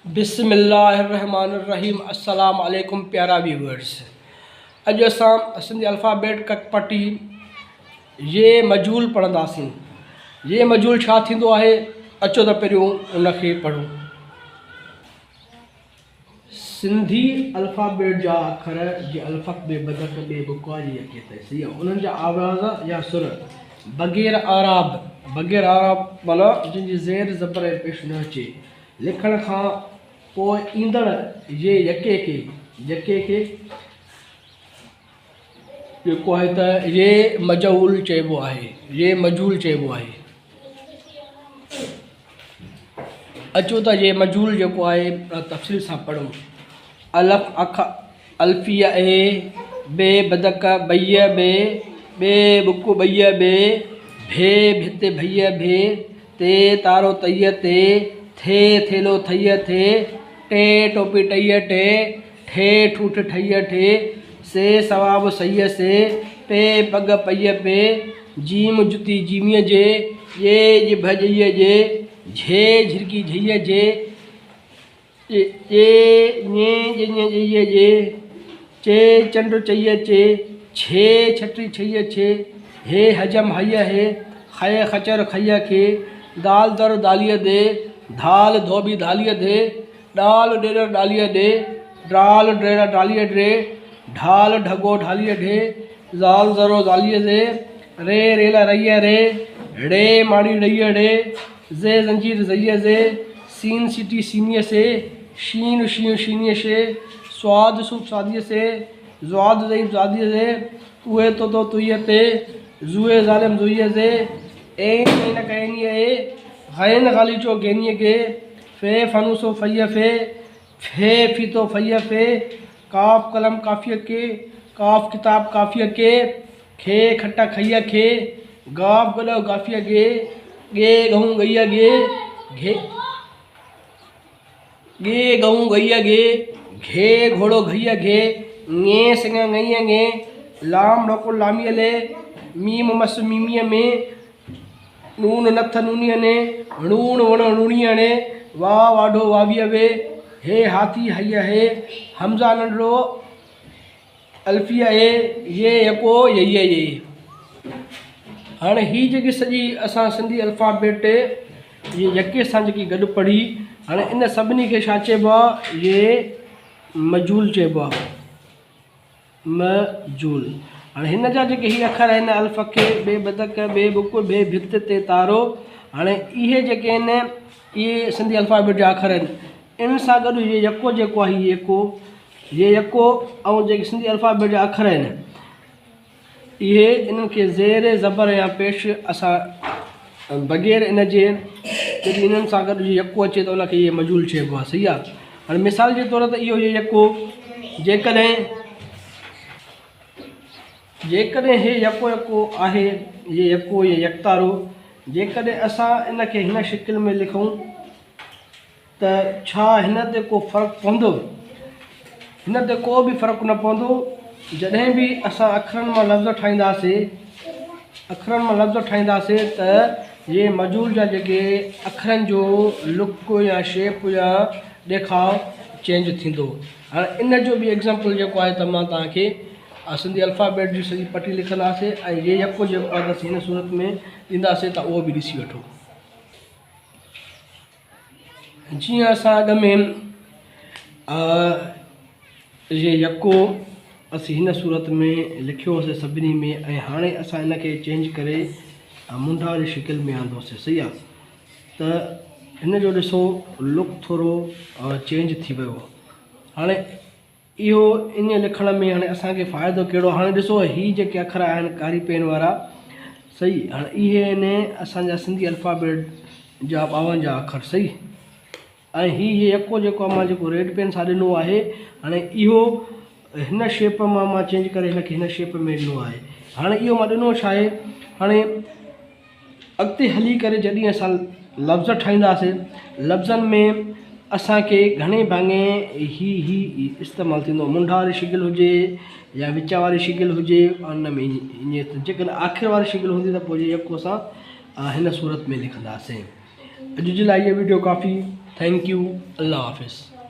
बिस्मिल्लाहिर्रहमानिर्रहीम। अस्सलाम वालेकुम प्यारा व्यूअर्स। अॼु असां सिंधी अल्फ़ाबेट कटपटी ये मजूल पढ़ंदासीं। ये मजूल छा थींदो आहे, अचो त पहिरियों उनखे पढ़ूं। सिंधी अल्फ़ाबेट जा अखर जीअं अल्फ़ बे बदक बे बुका जी यके ते सही आहे, उन्हनि जा आवाज़ या सुर बग़ैर आराब माना जिनजी ज़ेर ज़बर ऐं पेश न अचे, लिखण खां पोइ ईंदड़ ये यके खे जेको आहे त ये मजूल चइबो आहे। ये मजूल चइबो आहे। अचो त ये मजूल जेको आहे तफ़सील सां पढ़ूं। अलफ़ अख अल्फ़िया ए, बे बदक बैय बे बुक बैय बे, भे भित भैया भे, ते तारो तैय ते, थे थेलो थैय थे, टे टोपी टैय टे, ठे ठूठ ठैय ठे, से सवाब सैय से, पे पग पैय पे, जीम जुती जीमिय जे, ये जिभ जइय जे, झे झिरकी झइय जे, ये ने जइय जे, चे चंड चइय चे, छे छटी छइय छे, हे हजम हय हे, खय खचर खय खे, दाल दर दालिय दे, धाल धोबी धालिय दे, डाल डेर डालिय दे, डाल डेर डालिय ड्रे, ढाल ढगो ढालिय ढे, ज़ाल ज़रो ज़ालिय दे, रे रेला रैय रे, ड़े माड़ी रैय ड़े, जे जंजीर जइय जे, सीन सिटी सीनिय से, शीन शीन शीनिय से, स्वाद सूप स्वादिय से, ज़्वाद ज़ईब ज़ादिय से, उहे तो तुय ते, जुए ज़ालिम जुइय से, ऐन कैनिय ए, गैन गालीचो गैनिय गे, फे फनुसो फैय फे फीतो फैय फे, काफ कलम काफिय के, काफ किताब काफिय के, खे खट्टा खैय खे, गाफ गलो गाफिय गे, गे गहूँ गैय गे, गे गहूँ गैय गे, घे घोड़ो घैय घे, ङे सिंग ङैय ङे, लाम डोको लामिय ले, मीम मस मीमिय में, नून नथ नूनिय ने, णूण वण णूणिय ने, वाह वाढो वाविय वे, हे हाथी हय हे, हमज़ा नंढड़ो अल्फ़िया ए, ये यको यय ये। हाणे ही जेकी सॼी असां सिंधी अल्फ़ाबेट ये यके सां जेकी गॾु पढ़ी, हाणे इन सभिनी खे छा चइबो आहे, ये मजूल चइबो आहे। मजूल। हाणे हिन जा जेके ही अखर आहिनि अल्फ़ खे, बे बदक बे बुक बे भित ते तारो, हाणे इहे जेके आहिनि इहे सिंधी अल्फ़ाबेट जा अखर आहिनि। इन सां गॾु ये यको जेको आहे ये यको ऐं जेके सिंधी अल्फ़ाबेट जा अखर आहिनि इहे इन्हनि खे ज़ेर ज़बर या पेश असां बग़ैर इन जे जॾहिं इन्हनि सां गॾु यको अचे त उनखे ये मजूल चइबो आहे। सही आहे। हाणे मिसाल जे तौर ते इहो ये यको जेकॾहिं हे यको आहे, ये यको ये यकतारो, जेकॾहिं असां इनखे हिन शिकिल में लिखूं त छा हिन ते को फ़र्क़ु पवंदो? हिन ते को बि फ़र्क़ु न पवंदो। जॾहिं बि असां अखरनि मां लफ़्ज़ ठाहींदासीं त ये मजूल जा जेके अखरनि जो लुक या शेप या ॾेखाव चेंज थींदो। हाणे इन जो बि एग्ज़ाम्पल जेको आहे त मां तव्हांखे सिंधी अल्फ़ाबेट जी सॼी पटी लिखंदासीं ऐं ये यको जेको आहे त हिन सूरत में ॾींदासीं त उहो बि ॾिसी वठो। जीअं असां अॻ में ये यको असीं हिन सूरत में लिखियोसीं सभिनी में, ऐं हाणे असां इनखे चेंज करे मुंडा वारी शिकिल में आंदोसीं। सही आहे। त हिन जो ॾिसो लुक थोरो चेंज थी वियो। हाणे इहो इन लिखण में हाणे असांखे फ़ाइदो कहिड़ो? हाणे ॾिसो ही जेके अखर आहिनि कारी पेन वारा, सही, हाणे इहे आहिनि असांजा सिंधी अल्फ़ाबेट जा 52 अखर। सही। ऐं ये यको जेको मां जेको रेड पेन सां ॾिनो आहे, हाणे इहो हिन शेप मां चेंज करे हिनखे हिन शेप में ॾिनो आहे। हाणे इहो मां ॾिनो छा आहे, हाणे अॻिते हली करे जॾहिं असां लफ़्ज़ ठाहींदासीं, लफ़्ज़नि में असांखे घणे भाङे ही इस्तेमालु थींदो। मुंडा वारी शिकिल हुजे या विच वारी शिकिल हुजे, उन में ईअं जेकॾहिं आख़िर वारी शिकिल हूंदी त पोइ यको असां हिन सूरत में लिखंदासीं। अॼु जे लाइ इहा वीडियो काफ़ी थैंक यू, अल्लाह हाफिज़।